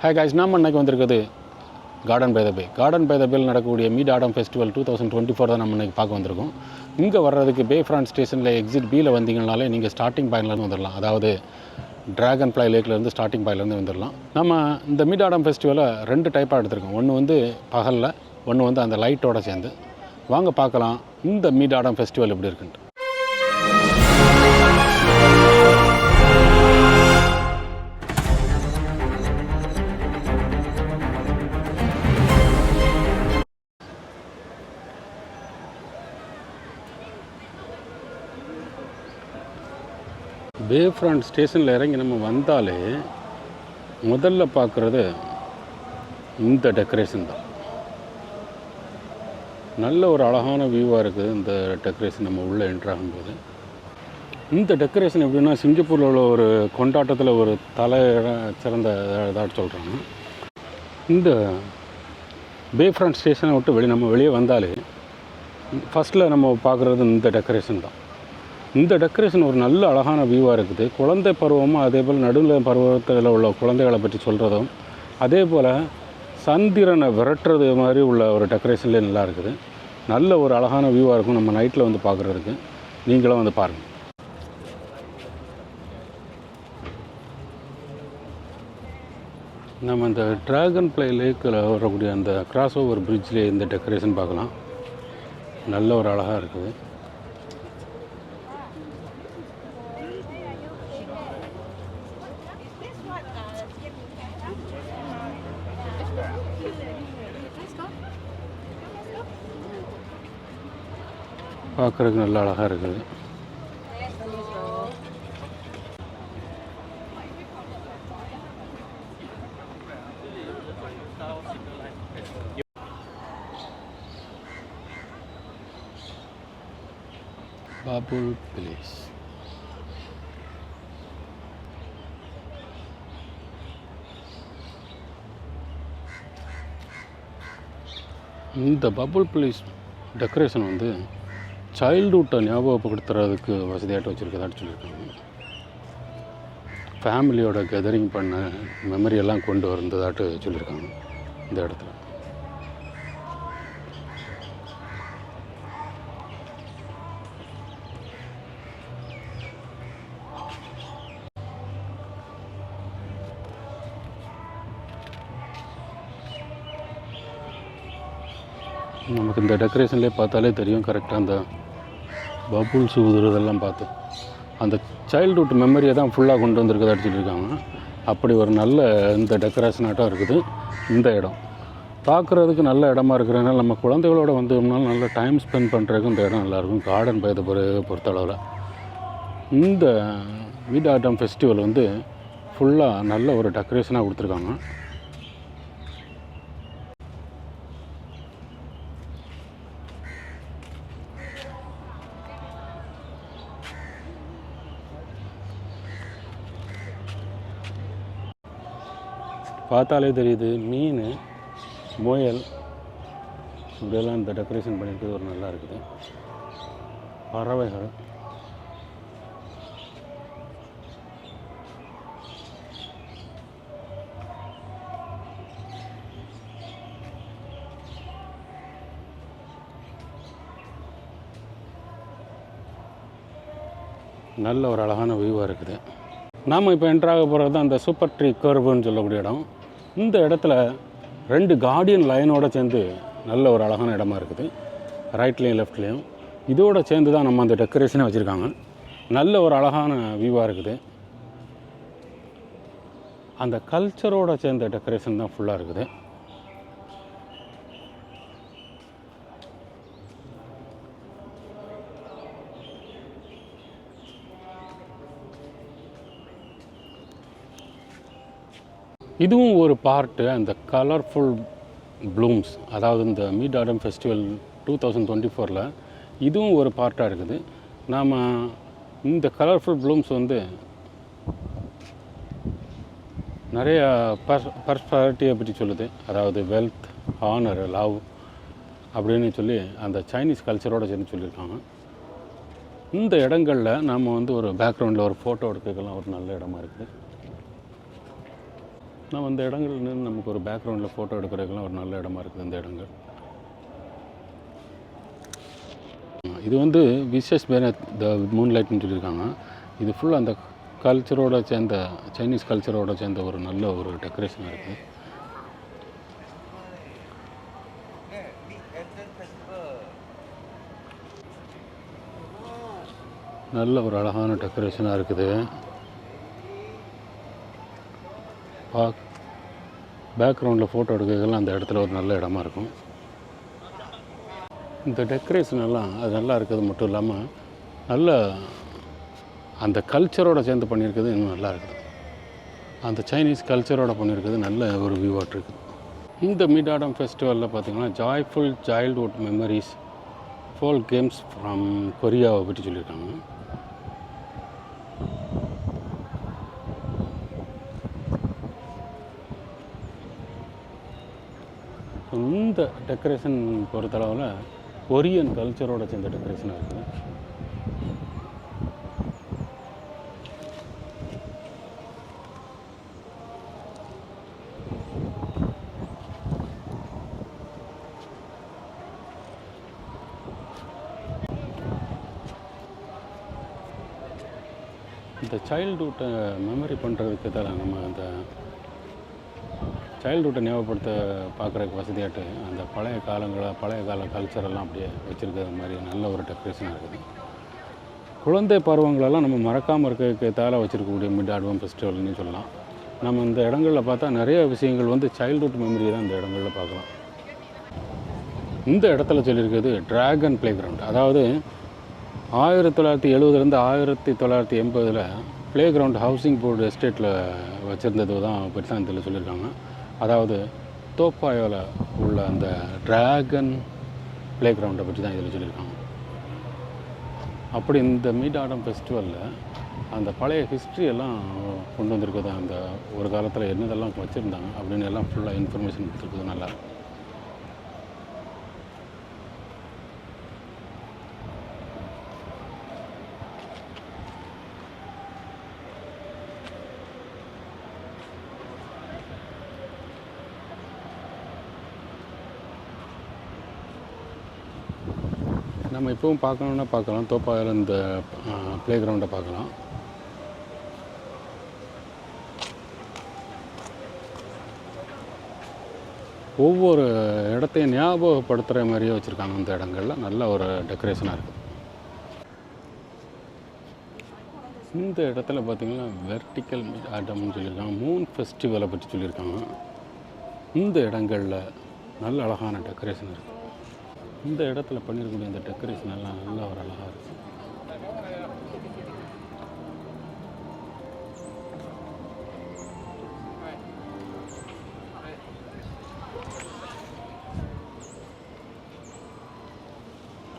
Hey guys, நாம் அன்றைக்கி வந்திருக்குது garden by the bay. Garden by the பேயில் நடக்கக்கூடிய மீட் ஆடம் ஃபெஸ்டிவல் 2024 தான் நம்ம இன்றைக்கி பார்க்க வந்திருக்கோம். இங்கே வர்றதுக்கு பே ஃப்ரண்ட் ஸ்டேஷனில் எக்ஸிட் பியில் வந்தீங்கனாலே நீங்கள் ஸ்டார்டிங் பாயிண்ட்லேருந்து வந்துடலாம். அதாவது ட்ராகன் ஃப்ளை லேக்லேருந்து ஸ்டார்டிங் பாயிண்ட்லேருந்து வந்துடலாம். நம்ம இந்த மீட் ஆடம் ஃபெஸ்டிவலை 2 டைப்பாக எடுத்திருக்கோம். ஒன்று வந்து பகலில், ஒன்று வந்து அந்த லைட்டோடு சேர்ந்து. வாங்க பார்க்கலாம் இந்த மீட் ஆடம் ஃபெஸ்டிவல் எப்படி இருக்குன்ட்டு. பே ஃப்ரண்ட் ஸ்டேஷனில் இறங்கி நம்ம வந்தாலே முதல்ல பார்க்குறது இந்த டெக்கரேஷன் தான். நல்ல ஒரு அழகான வியூவாக இருக்குது இந்த டெக்கரேஷன். நம்ம உள்ளே என்ட்ரு ஆகும்போது இந்த டெக்கரேஷன் எப்படின்னா, சிங்கப்பூரில் உள்ள ஒரு கொண்டாட்டத்தில் ஒரு சிறந்த இதாக சொல்கிறாங்க. இந்த பே ஃப்ரண்ட் ஸ்டேஷனை விட்டு நம்ம வெளியே வந்தாலே ஃபஸ்ட்டில் நம்ம பார்க்குறது இந்த டெக்கரேஷன் தான். இந்த டெக்கரேஷன் ஒரு நல்ல அழகான வியூவாக இருக்குது. குழந்தை பருவமும் அதே போல் நடுவில் பருவத்தில் உள்ள குழந்தைகளை பற்றி சொல்கிறதும், அதே போல் சந்திரனை விரட்டுறது மாதிரி உள்ள ஒரு டெக்கரேஷன்லேயே நல்லா இருக்குது. நல்ல ஒரு அழகான வியூவாக இருக்கும் நம்ம நைட்டில் வந்து பார்க்குறதுக்கு. நீங்களும் வந்து பாருங்கள். நம்ம இந்த ட்ராகன் ஃப்ளை லேக்கில் வரக்கூடிய அந்த கிராஸ் ஓவர் பிரிட்ஜ்லேயே இந்த டெக்கரேஷன் பார்க்கலாம். நல்ல ஒரு அழகாக இருக்குது. பார்க்குறதுக்கு நல்ல அழகாக இருக்குது. பாபுல் பிளேஸ். இந்த பபுள் பிளேஸ் டெக்கரேஷன் வந்து சைல்டுஹுட்டை ஞாபகப்படுத்துறதுக்கு வசதியாட்டு வச்சுருக்கதாட்டு சொல்லியிருக்காங்க. ஃபேமிலியோட கெதரிங் பண்ண மெமரியெல்லாம் கொண்டு வந்ததாட்டு சொல்லியிருக்காங்க இந்த இடத்துல. நமக்கு இந்த டெக்கரேஷன்லேயே பார்த்தாலே தெரியும் கரெக்டாக அந்த பபுள்ஸ் ஊதுறதெல்லாம் பார்த்து அந்த சைல்டுஹுட் மெமரியை தான் ஃபுல்லாக கொண்டு வந்திருக்கதா சொல்லியிருக்காங்க. அப்படி ஒரு நல்ல இந்த டெக்கரேஷனாட்டம் இருக்குது இந்த இடம். பார்க்குறதுக்கு நல்ல இடமா இருக்கிறதுனால நம்ம குழந்தைகளோட வந்தோம்னாலும் நல்ல டைம் ஸ்பெண்ட் பண்ணுறதுக்கு இந்த இடம் நல்லாயிருக்கும். கார்டன் பை த பே பொறுத்தளவில் இந்த மீட் ஆடம் ஃபெஸ்டிவல் வந்து ஃபுல்லாக நல்ல ஒரு டெக்கரேஷனாக கொடுத்துருக்காங்க. பார்த்தாலே தெரியுது மீன், முயல் இப்படியெல்லாம் இந்த டெக்கரேஷன் பண்ணியிருக்கிறது ஒரு நல்லா இருக்குது. பறவைகள், நல்ல ஒரு அழகான வியூவாக இருக்குது. நாம் இப்போ என்ட்ராக போகிறது தான் அந்த சூப்பர் ட்ரீ கர்வுன்னு சொல்லக்கூடிய இடம். இந்த இடத்துல 2 கார்டியன் லைனோடு சேர்ந்து நல்ல ஒரு அழகான இடமா இருக்குது. ரைட்லேயும் லெஃப்ட்லேயும் இதோடு சேர்ந்து தான் நம்ம அந்த டெக்கரேஷனை வச்சுருக்காங்க. நல்ல ஒரு அழகான வியூவாக இருக்குது. அந்த கல்ச்சரோடு சேர்ந்த டெக்கரேஷன் தான் ஃபுல்லாக இருக்குது. இதுவும் ஒரு பார்ட்டு அந்த கலர்ஃபுல் ப்ளூம்ஸ், அதாவது இந்த மீட் ஆடம் ஃபெஸ்டிவல் 2024 இதுவும் ஒரு பார்ட்டாக இருக்குது. நாம் இந்த கலர்ஃபுல் ப்ளூம்ஸ் வந்து நிறைய பர்ஸ்பாரிட்டியை பற்றி சொல்லுது. அதாவது வெல்த், ஹானர், லவ் அப்படின்னு சொல்லி அந்த சைனீஸ் கல்ச்சரோடு சேர்ந்து சொல்லியிருக்காங்க. இந்த இடங்களில் நாம் வந்து ஒரு பேக்ரவுண்டில் ஒரு ஃபோட்டோ எடுக்கலாம் ஒரு நல்ல இடமா இருக்குது. நம்ம இந்த இடங்கள் நின்று நமக்கு ஒரு பேக்ரவுண்டில் ஃபோட்டோ எடுக்கிறதுக்கெல்லாம் ஒரு நல்ல இடமா இருக்குது இந்த இடங்கள். இது வந்து விசேஷ் பேனத் த மூன்லைட்னு சொல்லியிருக்காங்க. இது ஃபுல்லாக அந்த கல்ச்சரோட சேர்ந்த சைனீஸ் கல்ச்சரோட சேர்ந்த ஒரு நல்ல ஒரு டெக்கரேஷனாக இருக்குது. நல்ல ஒரு அழகான டெக்கரேஷனாக இருக்குது. பேக்ரவுண்டில் ஃபோட்டோ எடுக்கிறதுக்கெல்லாம் அந்த இடத்துல ஒரு நல்ல இடமா இருக்கும். இந்த டெக்கரேஷன் எல்லாம் அது நல்லா இருக்கிறது மட்டும் இல்லாமல் நல்ல அந்த கல்ச்சரோடு சேர்ந்து பண்ணியிருக்கிறது இன்னும் நல்லா இருக்குது. அந்த சைனீஸ் கல்ச்சரோடு பண்ணியிருக்கிறது நல்ல ஒரு வியூவாக இருக்குது. இந்த மிட் ஆடம் ஃபெஸ்டிவலில் பார்த்திங்கன்னா joyful childhood memories folk games from கொரியாவை பற்றி சொல்லியிருக்காங்க. இந்த டெக்கரேஷன் பொறுத்தளவில் கொரியன் கல்ச்சரோட சேர்ந்த டெக்கரேஷனாக இருக்குது. இந்த சைல்டுஹுட்டை மெமரி பண்ணுறதுக்கு தான் நம்ம அந்த சைல்டுஹுட்டை ஞாபகப்படுத்த பார்க்குறதுக்கு வசதியாட்டு அந்த பழைய கால கல்ச்சரெல்லாம் அப்படியே வச்சுருக்கிறது மாதிரி நல்ல ஒரு டெக்கரேஷனாக இருக்குது. குழந்தை பருவங்களெல்லாம் நம்ம மறக்காமல் இருக்கிறதுக்கு தால வச்சுருக்கக்கூடிய மிட் ஆடம் ஃபெஸ்டிவல்னு சொல்லலாம். நம்ம இந்த இடங்களில் பார்த்தா நிறைய விஷயங்கள் வந்து சைல்டுஹுட் மெமரி தான் இந்த இடங்களில் பார்க்கலாம். இந்த இடத்துல சொல்லியிருக்கிறது ட்ராகன் ப்ளே கிரவுண்ட். அதாவது 1970 1980 ப்ளே கிரவுண்ட் ஹவுசிங் போர்டு எஸ்டேட்டில் வச்சுருந்தது தான் பற்றி தான் இதில் சொல்லியிருக்காங்க. அதாவது தோப்பாயோவில் உள்ள அந்த ட்ராகன் ப்ளே கிரவுண்டை பற்றி தான் இதில் சொல்லியிருக்காங்க. அப்படி இந்த மிட் ஆடம் ஃபெஸ்டிவலில் அந்த பழைய ஹிஸ்ட்ரியெல்லாம் கொண்டு வந்திருக்குது. அந்த ஒரு காலத்தில் என்னதெல்லாம் வச்சுருந்தாங்க அப்படின்னு எல்லாம் ஃபுல்லாக இன்ஃபர்மேஷன் கொடுத்துருக்குது. நல்லா நம்ம இப்போவும் பார்க்கணுன்னா பார்க்கலாம். தோப்பாயில் இந்த ப்ளே கிரவுண்டை பார்க்கலாம். ஒவ்வொரு இடத்தையும் ஞாபகப்படுத்துகிற மாதிரியே வச்சுருக்காங்க. இந்த இடங்களில் நல்ல ஒரு டெக்கரேஷனாக இருக்குது. இந்த இடத்துல பார்த்திங்கன்னா வெர்டிக்கல் மிட் ஆடம்னு சொல்லியிருக்காங்க. மூன் ஃபெஸ்டிவலை பற்றி சொல்லியிருக்காங்க. இந்த இடங்களில் நல்ல அழகான டெக்கரேஷன் இருக்குது. இந்த இடத்துல பண்ணியிருக்கக்கூடிய இந்த டெக்கரேஷன் எல்லாம் நல்ல ஒரு அழகாக இருக்குது.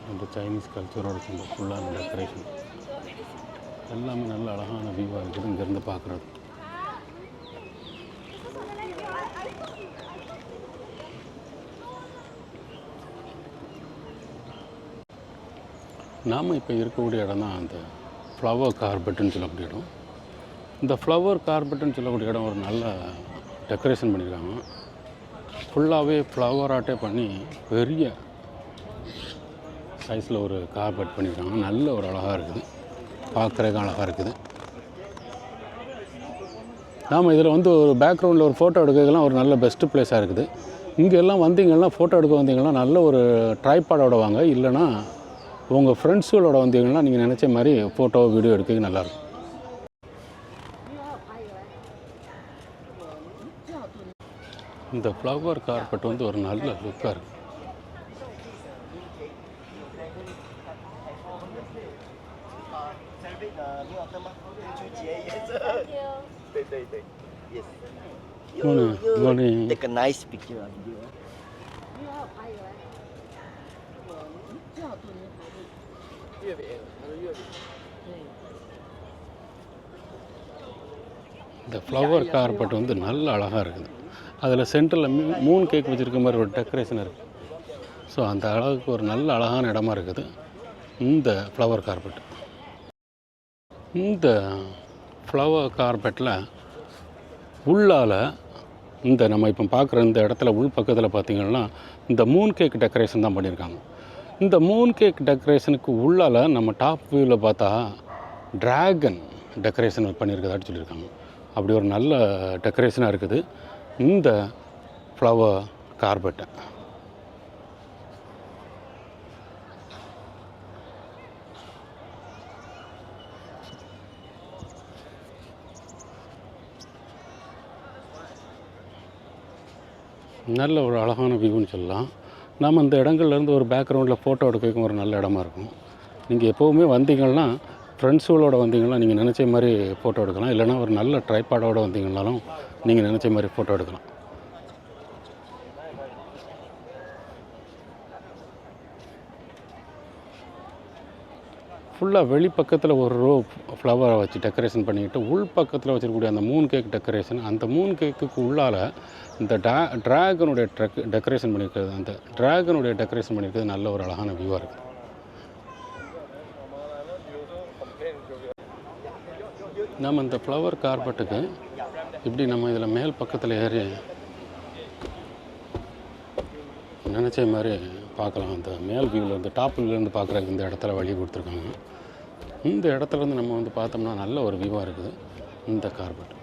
அந்த சைனீஸ் கல்ச்சரோட சேர்ந்த ஃபுல்லான டெக்கரேஷன் எல்லாமே நல்ல அழகான வியூவாக இருக்குது இங்கேருந்து பார்க்குறது. நாம் இப்போ இருக்கக்கூடிய இடம் தான் அந்த ஃப்ளவர் கார்பெட்டுன்னு சொல்லக்கூடிய இடம். இந்த ஃப்ளவர் கார்பெட்டுன்னு சொல்லக்கூடிய இடம் ஒரு நல்ல டெக்கரேஷன் பண்ணியிருக்காங்க. ஃபுல்லாகவே ஃப்ளவர் ஆர்ட்டே பண்ணி பெரிய சைஸில் ஒரு கார்பெட் பண்ணியிருக்காங்க. நல்ல ஒரு அழகாக இருக்குது, பார்க்குறதுக்கு அழகாக இருக்குது. நாம் இதில் வந்து ஒரு பேக்ரவுண்டில் ஒரு ஃபோட்டோ எடுக்கிறதுலாம் ஒரு நல்ல பெஸ்ட்டு பிளேஸாக இருக்குது. இங்கே எல்லாம் வந்தீங்கன்னா ஃபோட்டோ எடுக்க வந்தீங்கன்னா நல்ல ஒரு ட்ரைபாடோட வாங்க. இல்லைனா உங்கள் ஃப்ரெண்ட்ஸுகளோட வந்தீங்கன்னா நீங்கள் நினச்ச மாதிரி ஃபோட்டோ வீடியோ எடுக்க நல்லாயிருக்கும். இந்த ஃப்ளவர் கார்பெட் வந்து ஒரு நல்ல லுக்காக இருக்குது. Take a nice picture of you. இந்த ஃப்ளவர் கார்பெட் வந்து நல்ல அழகாக இருக்குது. அதில் சென்டரில் மூன் கேக் வச்சுருக்க மாதிரி ஒரு டெக்கரேஷன் இருக்குது. ஸோ அந்த அளவுக்கு ஒரு நல்ல அழகான இடமா இருக்குது இந்த ஃப்ளவர் கார்பெட். இந்த ஃப்ளவர் கார்பெட்டில் உள்ளால் இந்த நம்ம இப்போ பார்க்குற இந்த இடத்துல உள் பக்கத்தில் பார்த்திங்கன்னா இந்த மூன் கேக் டெக்கரேஷன் தான் பண்ணியிருக்காங்க. இந்த மூன் கேக் டெக்கரேஷனுக்கு உள்ளால் நம்ம டாப் வியூவில் பார்த்தா ட்ராகன் டெக்கரேஷன் பண்ணியிருக்கதாட்டு சொல்லியிருக்காங்க. அப்படி ஒரு நல்ல டெக்கரேஷனாக இருக்குது இந்த ஃப்ளவர் கார்பெட்டை. நல்ல ஒரு அழகான வியூன்னு சொல்லலாம். நாம் இந்த இடங்கள்லேருந்து ஒரு பேக்ரவுண்டில் ஃபோட்டோ எடுக்கிறதுக்கும் ஒரு நல்ல இடமா இருக்கும். நீங்கள் எப்போவுமே வந்தீங்கன்னா ஃப்ரெண்ட்ஸுகளோட வந்தீங்கன்னா நீங்கள் நினச்ச மாதிரி ஃபோட்டோ எடுக்கலாம். இல்லைனா ஒரு நல்ல ட்ரைபாடோடு வந்தீங்கன்னாலும் நீங்கள் நினச்ச மாதிரி ஃபோட்டோ எடுக்கலாம். ஃபுல்லாக வெளிப்பக்கத்தில் ஒரு ரோ ஃப்ளவரை வச்சு டெக்கரேஷன் பண்ணிக்கிட்டு உள் பக்கத்தில் வச்சுருக்கக்கூடிய அந்த மூன் கேக் டெக்கரேஷன், அந்த மூன் கேக்குக்கு உள்ளால் இந்த ட்ராகனுடைய டெக்கரேஷன் பண்ணியிருக்கிறது, அந்த ட்ராகனுடைய டெக்கரேஷன் பண்ணியிருக்கிறது நல்ல ஒரு அழகான வியூவாக இருக்குது. நம்ம இந்த ஃப்ளவர் கார்பெட்டுக்கு இப்படி நம்ம இதில் மேல் பக்கத்தில் ஏறி நினச்ச மாதிரி பார்க்கலாம். அந்த மேல் வியூவில் இந்த டாப் வியூவிலேருந்து பார்க்குறதுக்கு இந்த இடத்துல வழி கொடுத்துருக்காங்க. இந்த இடத்துலேருந்து நம்ம வந்து பார்த்தோம்னா நல்ல ஒரு வியூவாக இருக்குது இந்த கார்பெட்.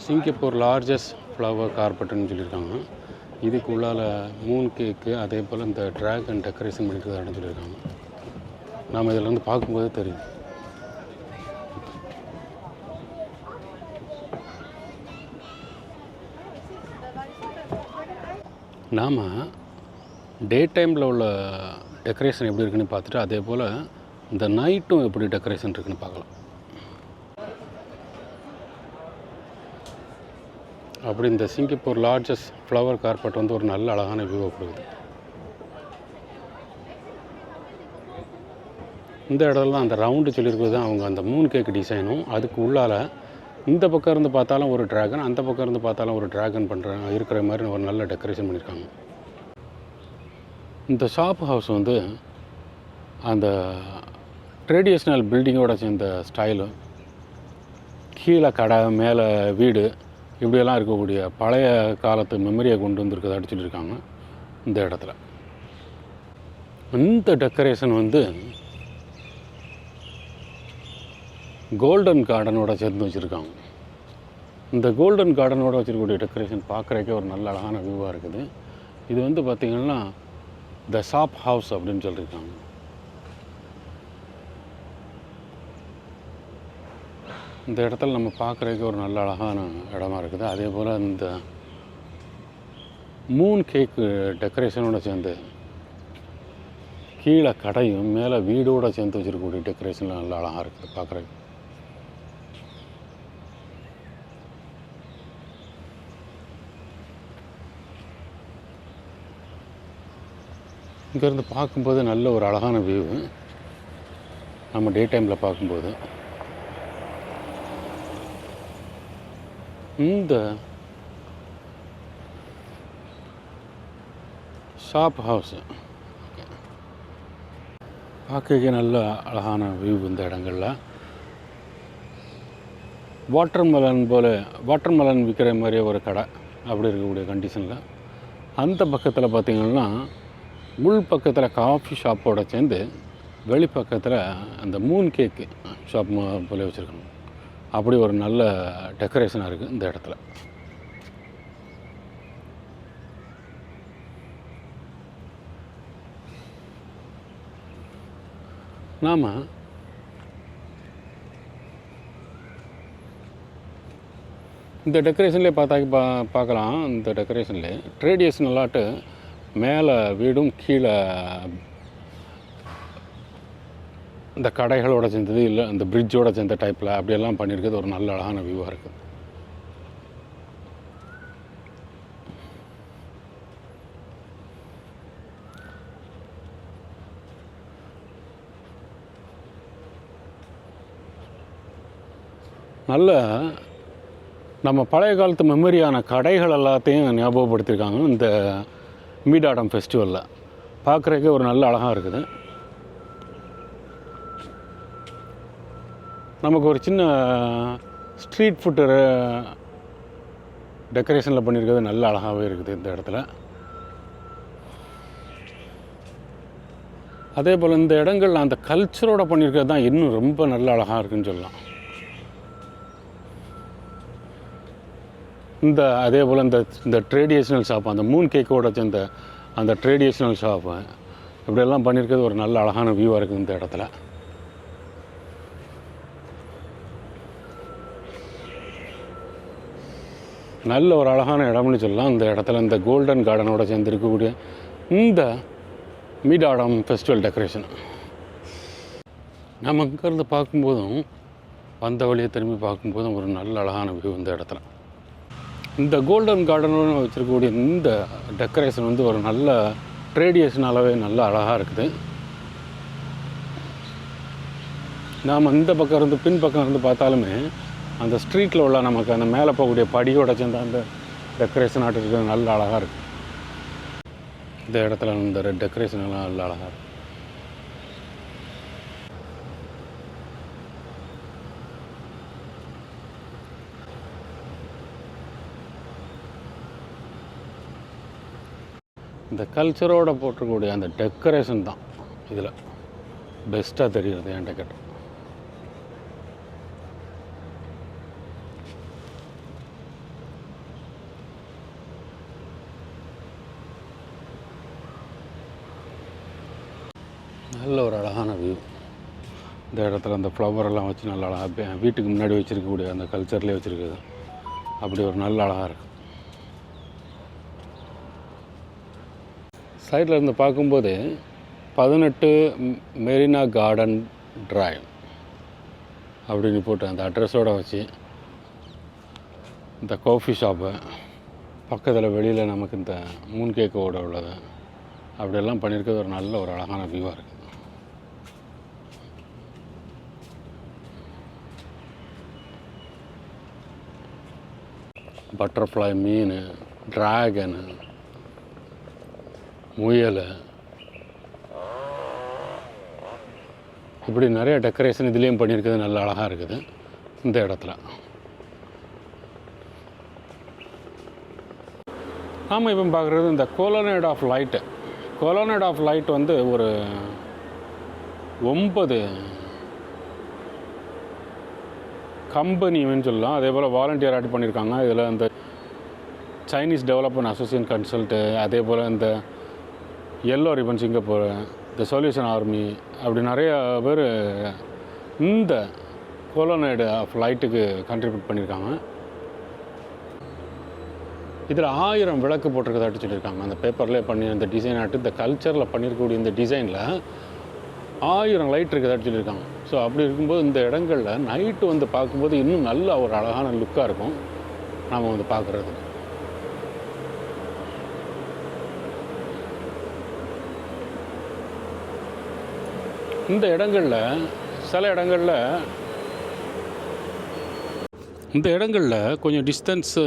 சிங்கப்பூர் லார்ஜஸ்ட் ஃப்ளவர் கார்பெட்டுன்னு சொல்லியிருக்காங்க. இதுக்கு உள்ளால் மூன் கேக்கு அதே போல் இந்த ட்ராகன் டெக்கரேஷன் பண்ணிக்கிறதான்னு சொல்லியிருக்காங்க. நாம் இதில் வந்து பார்க்கும்போது தெரியும். நாம் டே டைமில் உள்ள டெக்கரேஷன் எப்படி இருக்குன்னு பார்த்துட்டு அதே போல் இந்த நைட்டும் எப்படி டெக்கரேஷன் இருக்குன்னு பார்க்கலாம். அப்படி இந்த சிங்கப்பூர் லார்ஜஸ்ட் ஃப்ளவர் கார்பெட் வந்து ஒரு நல்ல அழகான வியூவை கொடுக்குது. இந்த இடத்துல தான் அந்த ரவுண்டு சொல்லியிருக்கிறது தான் அவங்க அந்த மூன் கேக் டிசைனும், அதுக்கு உள்ளால் இந்த பக்கம் இருந்து பார்த்தாலும் ஒரு ட்ராகன், அந்த பக்கம் இருந்து பார்த்தாலும் ஒரு ட்ராகன் இருக்கிற மாதிரி ஒரு நல்ல டெக்கரேஷன் பண்ணியிருக்காங்க. இந்த ஷாப் ஹவுஸ் வந்து அந்த ட்ரெடிஷ்னல் பில்டிங்கோட சேர்ந்த ஸ்டைலு, கீழே கடை மேலே வீடு இப்படியெல்லாம் இருக்கக்கூடிய பழைய காலத்து மெமரியை கொண்டு வந்திருக்கதாட்டு சொல்லியிருக்காங்க. இந்த இடத்துல இந்த டெக்கரேஷன் வந்து கோல்டன் கார்டனோட சேர்ந்து வச்சுருக்காங்க. இந்த கோல்டன் கார்டனோட வச்சுருக்கக்கூடிய டெக்கரேஷன் பார்க்குறக்கே ஒரு நல்ல அழகான வியூவாக இருக்குது. இது வந்து பார்த்திங்கன்னா த ஷாப் ஹவுஸ் அப்படின்னு சொல்லியிருக்காங்க. இந்த இடத்துல நம்ம பார்க்குறதுக்கு ஒரு நல்ல அழகான இடமா இருக்குது. அதே போல் இந்த மூன் கேக்கு டெக்கரேஷனோட சேர்ந்து கீழே கடையும் மேலே வீடோடு சேர்ந்து வச்சுருக்கக்கூடிய டெக்கரேஷனில் நல்ல அழகாக இருக்குது பார்க்குறதுக்கு. இங்கேருந்து பார்க்கும்போது நல்ல ஒரு அழகான வியூ. நம்ம டே டைமில் பார்க்கும்போது இந்த ஷாப் ஹவுஸ் பார்க்க நல்ல அழகான வியூ. இந்த இடங்களில் வாட்டர் மெலன் விற்கிற மாதிரியே ஒரு கடை அப்படி இருக்கக்கூடிய கண்டிஷனில், அந்த பக்கத்தில் பார்த்திங்கன்னா உள் பக்கத்தில் காஃபி ஷாப்போடு சேர்ந்து வெளிப்பக்கத்தில் அந்த மூன் கேக்கு ஷாப் போல வச்சுருக்காங்க. அப்படி ஒரு நல்ல டெக்கரேஷனாக இருக்குது இந்த இடத்துல. நாம் இந்த டெக்கரேஷன்லேயே பார்க்கலாம். இந்த டெக்கரேஷன்லேயே ட்ரெடிஷ்னலாட்டு மேலே வீடும் கீழே இந்த கடைகளோட சேர்ந்தது இல்லை அந்த பிரிட்ஜோட சேர்ந்த டைப்பில் அப்படியெல்லாம் பண்ணியிருக்கிறது ஒரு நல்ல அழகான வியூவாக இருக்குது. நல்ல நம்ம பழைய காலத்து மெமரியான கடைகள் எல்லாத்தையும் ஞாபகப்படுத்தியிருக்காங்க இந்த மீடாடம் ஃபெஸ்டிவலில். பார்க்குறதுக்கே ஒரு நல்ல அழகாக இருக்குது. நமக்கு ஒரு சின்ன ஸ்ட்ரீட் ஃபுட்டு டெக்கரேஷனில் பண்ணியிருக்கிறது நல்ல அழகாகவே இருக்குது இந்த இடத்துல. அதே போல் இந்த இடங்களில் அந்த கல்ச்சரோடு பண்ணியிருக்கிறது தான் இன்னும் ரொம்ப நல்ல அழகாக இருக்குதுன்னு சொல்லலாம். அதே போல் இந்த ட்ரெடிஷ்னல் ஷாப், அந்த மூன் கேக்கோட சேர்ந்த அந்த ட்ரெடிஷ்னல் ஷாப்பு இப்படியெல்லாம் பண்ணியிருக்கிறது ஒரு நல்ல அழகான வியூவாக இருக்குது இந்த இடத்துல. நல்ல ஒரு அழகான இடம்னு சொல்லலாம். இந்த இடத்துல இந்த கோல்டன் கார்டனோட சேர்ந்து இருக்கக்கூடிய இந்த மீடாடம் ஃபெஸ்டிவல் டெக்கரேஷன் நம்ம இங்கேருந்து பார்க்கும்போதும் வந்த வழியை திரும்பி பார்க்கும்போதும் ஒரு நல்ல அழகான வியூ இந்த இடத்துல. இந்த கோல்டன் கார்டனோட வச்சுருக்கக்கூடிய இந்த டெக்கரேஷன் வந்து ஒரு நல்ல ட்ரெடிஷ்னலாகவே நல்ல அழகாக இருக்குது. நாம் இந்த பக்கம் இருந்து பின்பக்கம் இருந்து பார்த்தாலுமே அந்த ஸ்ட்ரீட்டில் உள்ள நமக்கு அந்த மேலே போகக்கூடிய படியோட சேர்ந்த அந்த டெக்கரேஷன் ஆட்டு இருக்கிறது நல்ல அழகாக இருக்குது. இந்த இடத்துல இந்த டெக்கரேஷன் எல்லாம் நல்ல அழகாக இருக்குது. இந்த கல்ச்சரோடு போட்டிருக்கக்கூடிய அந்த டெக்கரேஷன் தான் இதில் பெஸ்ட்டாக தெரிகிறது என் டெக்கரேட். நல்ல ஒரு அழகான வியூ. இந்த இடத்துல அந்த ஃப்ளவரெல்லாம் வச்சு நல்ல அழகாக வீட்டுக்கு முன்னாடி வச்சுருக்கக்கூடிய அந்த கல்ச்சர்லேயே வச்சுருக்குது. அப்படி ஒரு நல்ல அழகாக இருக்குது. சைடில் இருந்து பார்க்கும்போது 18 மெரினா கார்டன் டிரைவ் அப்படின்னு போட்டு அந்த அட்ரஸோடு வச்சு இந்த காஃபி ஷாப்பு பக்கத்தில் வெளியில் நமக்கு இந்த மூன் கேக்கோட உள்ளது அப்படியெல்லாம் பண்ணியிருக்கிறது ஒரு நல்ல ஒரு அழகான வியூவாக இருக்குது. பட்டர்ஃப்ளை மீன், ட்ராகனு, முயல், இப்படி நிறைய டெக்கரேஷன் இதுலேயும் பண்ணியிருக்கிறது நல்ல அழகாக இருக்குது இந்த இடத்துல. நாம் இப்போ பார்க்குறது இந்த கோலோனேட் ஆஃப் லைட்டு. கோலோனேட் ஆஃப் லைட் வந்து ஒரு 9 கம்பெனின்னு சொல்லலாம். அதே போல் வாலண்டியர் ஆட் பண்ணியிருக்காங்க. இதில் இந்த சைனீஸ் டெவலப்மெண்ட் அசோசியேஷன் கன்சல்ட்டு, அதே போல் இந்த எல்லோ ரிப்பன் சிங்கப்பூர், இந்த சொல்யூஷன் ஆர்மி, அப்படி நிறைய பேர் இந்த கோலோனேட் ஆஃப் லைட்டுக்கு கண்ட்ரிபியூட் பண்ணியிருக்காங்க. இதில் 1000 விளக்கு போட்டிருக்கதாட்டு சொல்லியிருக்காங்க. அந்த பேப்பர்லேயே பண்ணி அந்த டிசைன் ஆட்டு இந்த கல்ச்சரில் பண்ணியிருக்கக்கூடிய இந்த டிசைனில் 1000 லைட் இருக்குதாட்டு சொல்லியிருக்காங்க. ஸோ அப்படி இருக்கும்போது இந்த இடங்களில் நைட்டு வந்து பார்க்கும்போது இன்னும் நல்ல ஒரு அழகான லுக்காக இருக்கும் நாம் வந்து பார்க்குறது. இந்த இடங்களில் சில இடங்களில் கொஞ்சம் டிஸ்டன்ஸு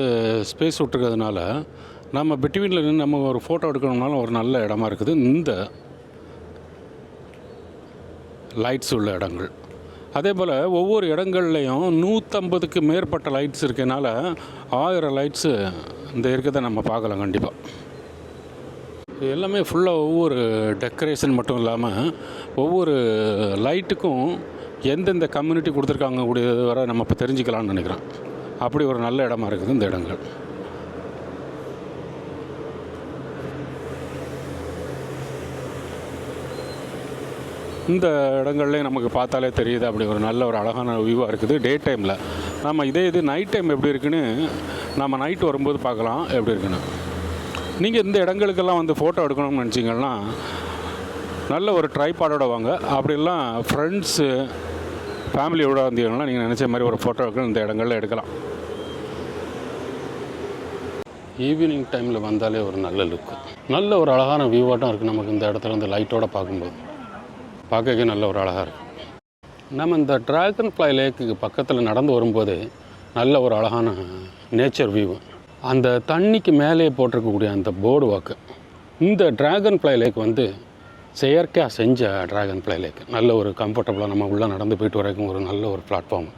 ஸ்பேஸ் விட்டுருக்கிறதுனால நம்ம பிட்வீனில் நின்று நம்ம ஒரு ஃபோட்டோ எடுக்கணும்னாலும் ஒரு நல்ல இடமா இருக்குது இந்த லைட்ஸ் உள்ள இடங்கள். அதே போல் ஒவ்வொரு இடங்கள்லையும் 150க்கு மேற்பட்ட லைட்ஸ் இருக்கனால 1000 லைட்ஸு இந்த இருக்கிறத நம்ம பார்க்கலாம் கண்டிப்பாக. இது எல்லாமே ஃபுல்லாக ஒவ்வொரு டெக்கரேஷன் மட்டும் இல்லாமல் ஒவ்வொரு லைட்டுக்கும் எந்தெந்த கம்யூனிட்டி கொடுத்துருக்காங்க கூடியது வரை நம்ம இப்போ தெரிஞ்சுக்கலாம்னு நினைக்கிறேன். அப்படி ஒரு நல்ல இடமா இருக்குது இந்த இடங்கள். இந்த இடங்கள்லேயும் நமக்கு பார்த்தாலே தெரியுது அப்படி ஒரு நல்ல ஒரு அழகான வியூவாக இருக்குது டே டைமில். நம்ம இது நைட் டைம் எப்படி இருக்குன்னு நம்ம நைட்டு வரும்போது பார்க்கலாம் எப்படி இருக்குன்னு. நீங்கள் இந்த இடங்களுக்கெல்லாம் வந்து ஃபோட்டோ எடுக்கணும்னு நினச்சிங்கன்னா நல்ல ஒரு ட்ரைபாடோட வாங்க. அப்படிலாம் ஃப்ரெண்ட்ஸு ஃபேமிலியோட வந்தீங்கன்னா நீங்கள் நினச்ச மாதிரி ஒரு ஃபோட்டோ எடுக்கணும் இந்த இடங்களில் எடுக்கலாம். ஈவினிங் டைமில் வந்தாலே ஒரு நல்ல லுக்கு, நல்ல ஒரு அழகான வியூவாட்டம் இருக்குது நமக்கு இந்த இடத்துல இந்த லைட்டோடு பார்க்கும்போது. பார்க்கவே நல்ல ஒரு அழகாக இருக்குது. நம்ம இந்த ட்ராகன் ஃப்ளை லேக்குக்கு பக்கத்தில் நடந்து வரும்போது நல்ல ஒரு அழகான நேச்சர் வியூ. அந்த தண்ணிக்கு மேலே போட்டிருக்கக்கூடிய அந்த போர்டு வாக்கு, இந்த ட்ராகன் ஃப்ளை லேக் வந்து செயற்கையாக செஞ்ச ட்ராகன் ஃப்ளை லேக். நல்ல ஒரு கம்ஃபர்டபுளாக நம்ம உள்ளே நடந்து போயிட்டு வரைக்கும் ஒரு நல்ல ஒரு பிளாட்ஃபார்ம்,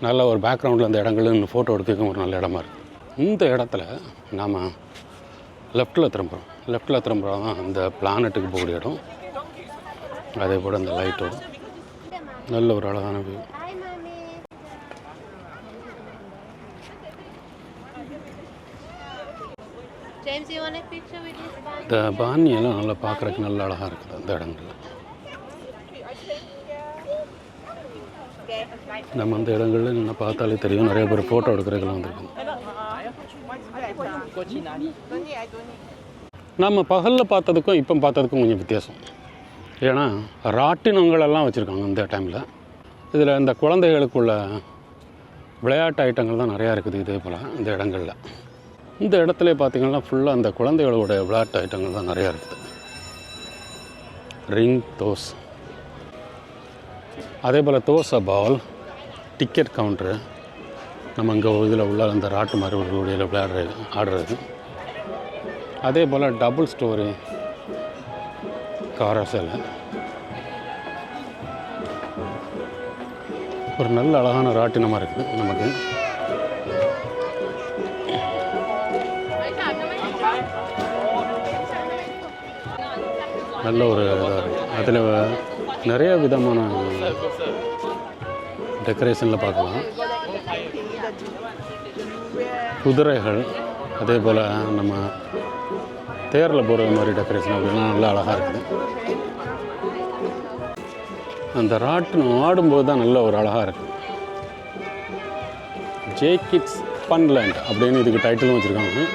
நல்ல ஒரு பேக்ரவுண்டில் அந்த இடங்கள்னு ஃபோட்டோ எடுத்துக்கும் ஒரு நல்ல இடமா இருக்குது. இந்த இடத்துல நாம் லெஃப்ட்டில் திரும்புகிறோம் தான் அந்த பிளானட்டுக்கு போகக்கூடிய இடம். அதே போல் அந்த லைட்டோட நல்ல ஒரு அழகான வியூ. இந்த பாணியெல்லாம் நல்லா பார்க்குறதுக்கு நல்ல அழகாக இருக்குது அந்த இடங்கள்ல. நம்ம அந்த இடங்கள்ல நின்று பார்த்தாலே தெரியும், நிறைய பேர் ஃபோட்டோ எடுக்கிறதுக்கெல்லாம் வந்துருக்குங்க. நம்ம பகலில் பார்த்ததுக்கும் இப்போ பார்த்ததுக்கும் கொஞ்சம் வித்தியாசம். ஏன்னா ராட்டினங்களெல்லாம் வச்சுருக்காங்க இந்த டைமில். இதில் இந்த குழந்தைகளுக்குள்ள விளையாட்டு ஐட்டங்கள் தான் நிறையா இருக்குது. இதே போல் இந்த இடங்களில், இந்த இடத்துல பார்த்திங்கன்னா ஃபுல்லாக அந்த குழந்தைகளோட விளையாட்டு ஐட்டங்கள் தான் நிறையா இருக்குது. ரிங் தோஸ், அதே போல் தோசை பால், டிக்கெட் கவுண்ட்ரு, நம்ம இங்கே இதில் உள்ள அந்த ராட்டு மாதிரி ஆடுறது. அதே போல் டபுள் ஸ்டோரி காரசல், ஒரு நல்ல அழகான ராட்டினமாக இருக்குது நமக்கு. நல்ல ஒரு இதாக இருக்குது. அதில் நிறைய விதமான டெக்கரேஷனில் பார்க்கலாம். குதிரைகள், அதே போல் நம்ம தேரில் போகிற மாதிரி டெக்கரேஷன் அப்படிலாம் நல்லா அழகாக இருக்குது. அந்த ராட்டினம் ஆடும்போது தான் நல்ல ஒரு அழகாக இருக்குது. ஜே கிட்ஸ் ஃபன்லேண்ட் அப்படின்னு இதுக்கு டைட்டிலும் வச்சுருக்காங்க.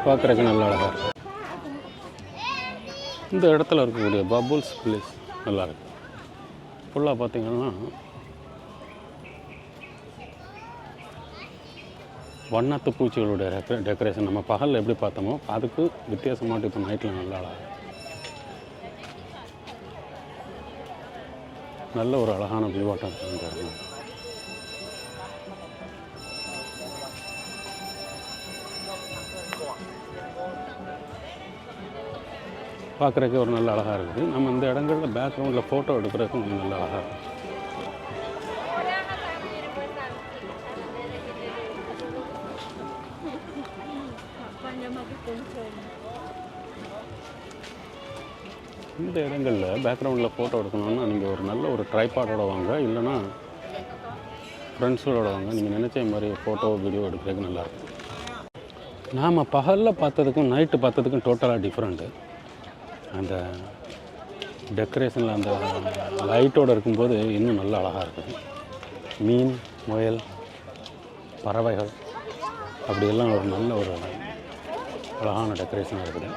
பார்க்குறதுக்கு நல்ல அழகாக இருக்குது. இந்த இடத்துல இருக்கக்கூடிய பபுள்ஸ் பிளேஸ் நல்லா இருக்குது. ஃபுல்லாக பார்த்திங்கன்னா வண்ணத்து பூச்சிகளுடைய டெக்கரேஷன். நம்ம பகலில் எப்படி பார்த்தோமோ அதுக்கு வித்தியாசமாட்டு இப்போ நைட்டில் நல்லா அழகாக, நல்ல ஒரு அழகான வியூவாட்டம் இருக்குது இந்த இடம். பார்க்குறதுக்கு ஒரு நல்ல அழகாக இருக்குது. நம்ம இந்த இடங்களில் பேக்ரவுண்டில் ஃபோட்டோ எடுக்கிறதுக்கும் கொஞ்சம் நல்ல அழகாக இருக்குது. இந்த இடங்களில் பேக்ரவுண்டில் ஃபோட்டோ எடுக்கணும்னா நீங்கள் ஒரு நல்ல ஒரு ட்ரைபாடோட வாங்க, இல்லைன்னா ஃப்ரெண்ட்ஸோட வாங்க. நீங்கள் நினச்ச மாதிரி ஃபோட்டோ வீடியோ எடுக்கிறதுக்கு நல்லாயிருக்கும். நாம் பகலில் பார்த்ததுக்கும் நைட்டு பார்த்ததுக்கும் டோட்டலாக டிஃப்ரெண்ட்டு. அந்த டெக்கரேஷனில் அந்த லைட்டோடு இருக்கும்போது இன்னும் நல்லா அழகாக இருக்குது. மீன், முயல், பறவைகள் அப்படியெல்லாம் ஒரு நல்ல ஒரு அழகான டெக்கரேஷனாக இருக்குது.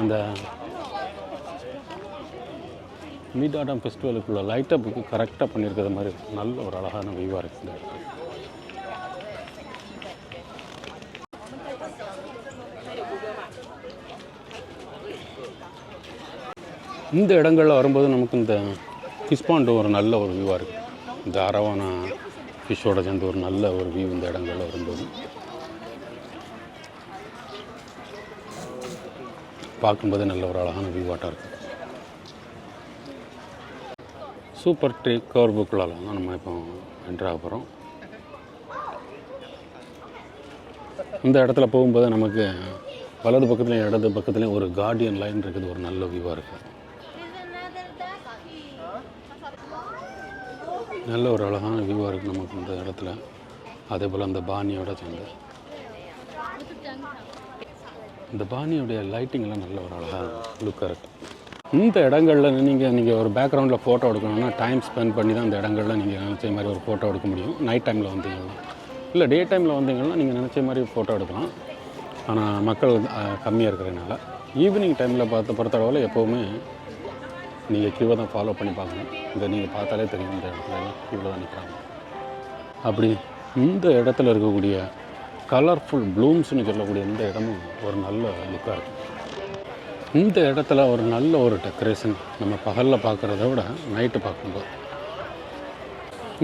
அந்த மீட் ஆட்டம் ஃபெஸ்டிவலுக்குள்ள லைட்டப்புக்கு கரெக்டாக பண்ணியிருக்கிற மாதிரி நல்ல ஒரு அழகான வியூவாக இருக்குது. இந்த இடங்களில் வரும்போது நமக்கு இந்த ஃபிஷ் பாண்டு ஒரு நல்ல ஒரு வியூவாக இருக்குது. இந்த அரவான ஃபிஷ்ஷோட சேர்ந்து ஒரு நல்ல ஒரு வியூ இந்த இடங்களில் வரும்போது பார்க்கும்போது நல்ல ஒரு அழகான வியூவாட்டாக இருக்குது. சூப்பர் ட்ரீ கவர் புக்குள்ளால் தான் நம்ம இப்போ என்ட்ராக போகிறோம். இந்த இடத்துல போகும்போது நமக்கு வலது பக்கத்துலேயும் இடது பக்கத்துலேயும் ஒரு கார்டியன் லைன் இருக்குது. ஒரு நல்ல வியூவாக இருக்குது. நல்ல ஒரு அழகான வியூவாக இருக்குது நமக்கு இந்த இடத்துல. அதே போல் அந்த பாணியோட சேர்ந்து இந்த பாணியோடைய லைட்டிங்கெல்லாம் நல்ல ஒரு அழகாக லுக்காக இருக்குது. இந்த இடங்களில் நீங்கள் ஒரு பேக்ரவுண்டில் ஃபோட்டோ எடுக்கணும்னா டைம் ஸ்பெண்ட் பண்ணி தான் அந்த இடங்களில் நீங்கள் நினச்ச மாதிரி ஒரு ஃபோட்டோ எடுக்க முடியும். நைட் டைமில் வந்தீங்கன்னா, இல்லை டே டைமில் வந்தீங்கன்னா நீங்கள் நினச்ச மாதிரி ஃபோட்டோ எடுக்கலாம். ஆனால் மக்கள் கம்மியாக இருக்கிறதுனால ஈவினிங் டைமில் பொறுத்தளவில் எப்போவுமே நீங்கள் க்யூவை தான் ஃபாலோ பண்ணி பார்க்கணும். இதை நீங்கள் பார்த்தாலே தெரியும், இந்த இடத்துல க்யூவில் தான் நிற்கிறாங்க. அப்படி இந்த இடத்துல இருக்கக்கூடிய கலர்ஃபுல் ப்ளூம்ஸ்னு சொல்லக்கூடிய இந்த இடமும் ஒரு நல்ல லுக்காக இருக்கும். இந்த இடத்துல ஒரு நல்ல ஒரு டெக்கரேஷன் நம்ம பகலில் பார்க்குறத விட நைட்டு பார்க்கும்போது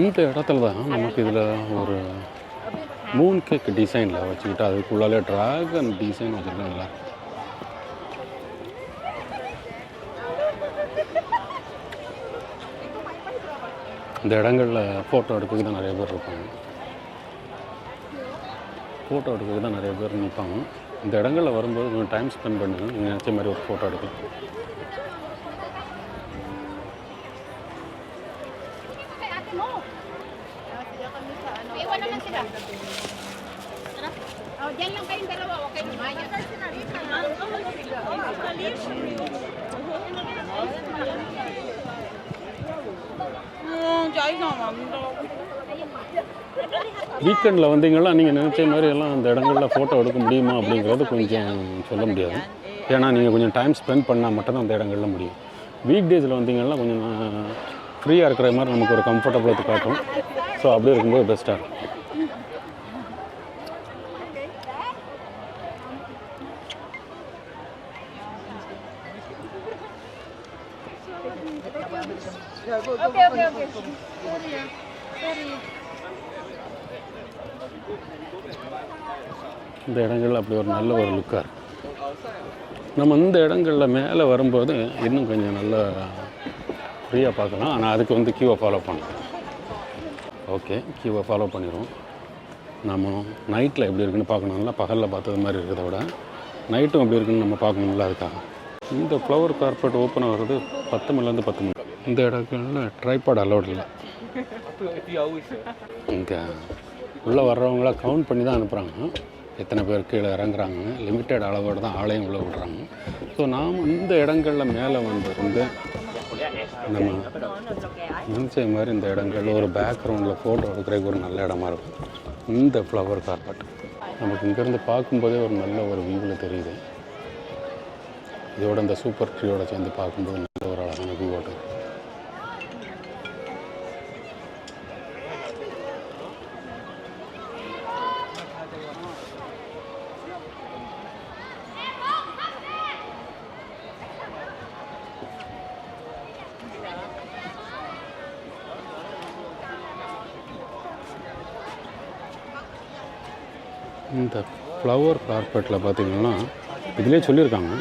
இந்த இடத்துல தான் நமக்கு இதில் ஒரு மூன் கேக் டிசைனில் வச்சுக்கிட்டு அதுக்குள்ளாலே ட்ராகன் டிசைன் வச்சுருக்கா நல்லாயிருக்கும். இந்த இடங்களில் ஃபோட்டோ எடுக்கிறதுக்கு தான் நிறைய பேர் இருப்பாங்க. ஃபோட்டோ எடுக்கிறதுக்கு தான் நிறைய பேர் நிற்பாங்க. இந்த இடங்களில் வரும்போது கொஞ்சம் டைம் ஸ்பெண்ட் பண்ணுங்கள். நீங்கள் நினச்ச மாதிரி ஒரு ஃபோட்டோ எடுக்கலாம். Diyan lang kayong dalawa, huwag kayong lumayan. வீக்கெண்டில் வந்தீங்கன்னா நீங்கள் நினச்ச மாதிரி எல்லாம் அந்த இடங்களில் ஃபோட்டோ எடுக்க முடியுமா அப்படிங்கிறது கொஞ்சம் சொல்ல முடியாது. ஏன்னா நீங்கள் கொஞ்சம் டைம் ஸ்பெண்ட் பண்ணால் மட்டும்தான் அந்த இடங்களில் முடியும். வீக் டேஸில் வந்தீங்கன்னா கொஞ்சம் ஃப்ரீயாக இருக்கிற மாதிரி நமக்கு ஒரு கம்ஃபர்டபுளாக காட்டும். ஸோ அப்படி இருக்கும்போது பெஸ்ட்டாக இருக்கும். Okay. இந்த இடங்கள் அப்படி ஒரு நல்ல ஒரு லுக்காக இருக்கும். நம்ம இந்த இடங்களில் மேலே வரும்போது இன்னும் கொஞ்சம் நல்லா ஃப்ரீயாக பார்க்கலாம். ஆனால் அதுக்கு க்யூவை ஃபாலோ பண்ணணும். ஓகே, க்யூவை ஃபாலோ பண்ணிடுவோம். நம்ம நைட்டில் எப்படி இருக்குன்னு பார்க்கணும்ல, பகலில் பார்த்தது மாதிரி இருக்கிறத விட நைட்டும் எப்படி இருக்குன்னு நம்ம பார்க்கணும்ல, அதுக்காக. இந்த ஃப்ளவர் கார்பெட் ஓப்பன் ஆகிறது 10 மணிலேருந்து 10 மணி. இந்த இடங்களில் ட்ரைபாட் அலோட் இல்லை. இங்கே உள்ளே வர்றவங்கள கவுண்ட் பண்ணி தான் அனுப்புகிறாங்க. எத்தனை பேர் கீழே இறங்குறாங்க, லிமிட்டட் அளவோடு தான் ஆளையும் உள்ளே விடுறாங்க. ஸோ நாம் இந்த இடங்களில் மேலே வந்து நம்ம நினச்ச மாதிரி இந்த இடங்களில் ஒரு பேக்ரவுண்டில் ஃபோட்டோ எடுக்கிறதுக்கு ஒரு நல்ல இடமா இருக்கும். இந்த ஃப்ளவர் கார்பெட் நமக்கு இங்கேருந்து பார்க்கும்போதே ஒரு நல்ல ஒரு வியூவில் தெரியுது. இதோட இந்த சூப்பர் ட்ரீயோட சேர்ந்து பார்க்கும்போது நல்ல ஒரு அழகான வியூவோட இருக்குது. இந்த ஃப்ளவர் கார்பெட்டில் பார்த்திங்கன்னா இதிலே சொல்லியிருக்காங்க,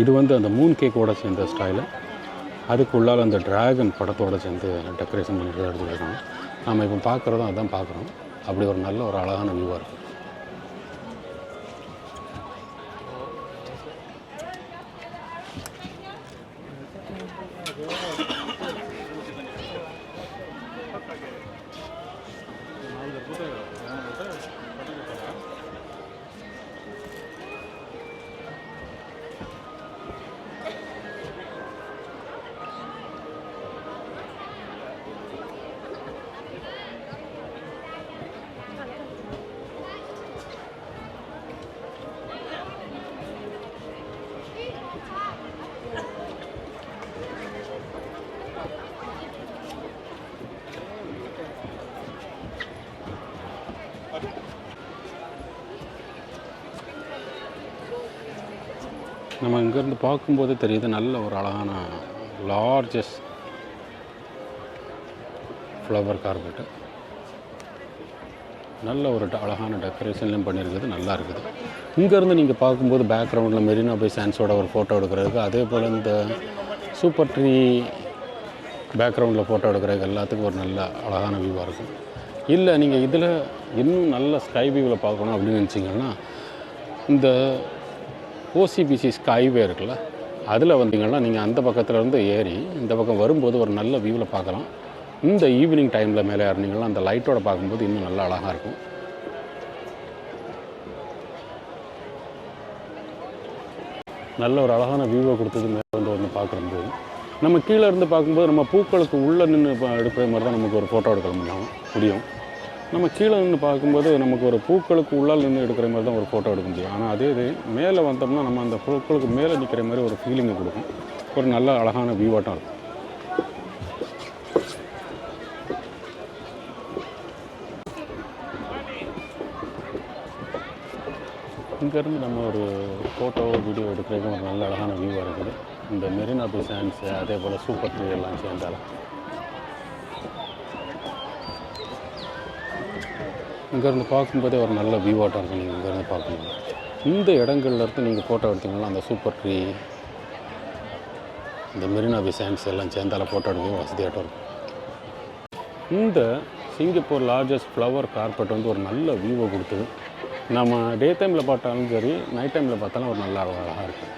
இது அந்த மூன் கேக்கோட சேர்ந்த ஸ்டைலு. அதுக்குள்ளால் அந்த ட்ராகன் படத்தோடு சேர்ந்து டெக்கரேஷன் பண்ணிட்டு எடுத்துருக்காங்க. நம்ம இப்போ பார்க்குறதும் அதுதான் பார்க்குறோம். அப்படி ஒரு நல்ல ஒரு அழகான வியூவாக இருக்குது. நம்ம இங்கேருந்து பார்க்கும்போதே தெரியுது, நல்ல ஒரு அழகான லார்ஜஸ்ட் ஃப்ளவர் கார்பெட்டு. நல்ல ஒரு அழகான டெக்கரேஷன்லையும் பண்ணியிருக்குது, நல்லா இருக்குது. இங்கேருந்து நீங்கள் பார்க்கும்போது பேக்ரவுண்டில் மெரினா பை சான்ஸோட ஒரு ஃபோட்டோ எடுக்கிறதுக்கு, அதே போல் இந்த சூப்பர் ட்ரீ பேக்ரவுண்டில் ஃபோட்டோ எடுக்கிறதுக்கு எல்லாத்துக்கும் ஒரு நல்ல அழகான வியூவாக இருக்கும். இல்லை நீங்கள் இதில் இன்னும் நல்ல ஸ்கை வியூவில் பார்க்கணும் அப்படின்னு நினச்சிங்கன்னா, இந்த ஓசிபிசி ஸ்கைவே இருக்குல்ல, அதில் வந்தீங்கன்னா நீங்கள் அந்த பக்கத்தில் இருந்து ஏறி இந்த பக்கம் வரும்போது ஒரு நல்ல வியூவில் பார்க்கலாம். இந்த ஈவினிங் டைமில் மேலே ஏறினீங்கன்னா அந்த லைட்டோட பார்க்கும்போது இன்னும் நல்லா அழகாக இருக்கும். நல்ல ஒரு அழகான வியூவை கொடுத்தது மேலே வந்து பார்க்கும்போது. நம்ம கீழே இருந்து பார்க்கும்போது நம்ம பூக்களுக்கு உள்ளே நின்று எடுக்கிற மாதிரி தான் நமக்கு ஒரு ஃபோட்டோ எடுக்க முடியும். நம்ம கீழே நின்று பார்க்கும்போது நமக்கு ஒரு பூக்களுக்கு உள்ளால் நின்று எடுக்கிற மாதிரி தான் ஒரு ஃபோட்டோ எடுக்க முடியும். ஆனால் அதே இது மேலே வந்தோம்னா நம்ம அந்த பூக்களுக்கு மேலே நிற்கிற மாதிரி ஒரு ஃபீலிங்கை கொடுக்கும். ஒரு நல்ல அழகான வியூவாட்டம் இருக்கும். இங்கேருந்து நம்ம ஒரு ஃபோட்டோ வீடியோ எடுக்கிறதுக்கு ஒரு நல்ல அழகான வியூவாக இருக்குது. இந்த மெரினா பீச் சாண்ட்ஸு அதே போல் சூப்பர் ட்ரீ எல்லாம் சேர்ந்தாலும் இங்கேருந்து பார்க்கும்போதே ஒரு நல்ல வியூவாட்டம் இருக்கும். நீங்கள் இங்கேருந்து பார்க்கணும். இந்த இடங்கள்லேருந்து நீங்கள் ஃபோட்டோ எடுத்திங்கன்னா அந்த சூப்பர் ட்ரீ இந்த மெரினா பீச் சாண்ட்ஸ் எல்லாம் சேர்ந்தாலும் ஃபோட்டோ எடுக்க வசதியாட்டம் இருக்கும். இந்த சிங்கப்பூர் லார்ஜஸ்ட் ஃப்ளவர் கார்பெட் வந்து ஒரு நல்ல வியூவை கொடுத்தது. நம்ம டே டைமில் பார்த்தாலும் சரி, நைட் டைமில் பார்த்தாலும் ஒரு நல்ல அழகாக இருக்கும்.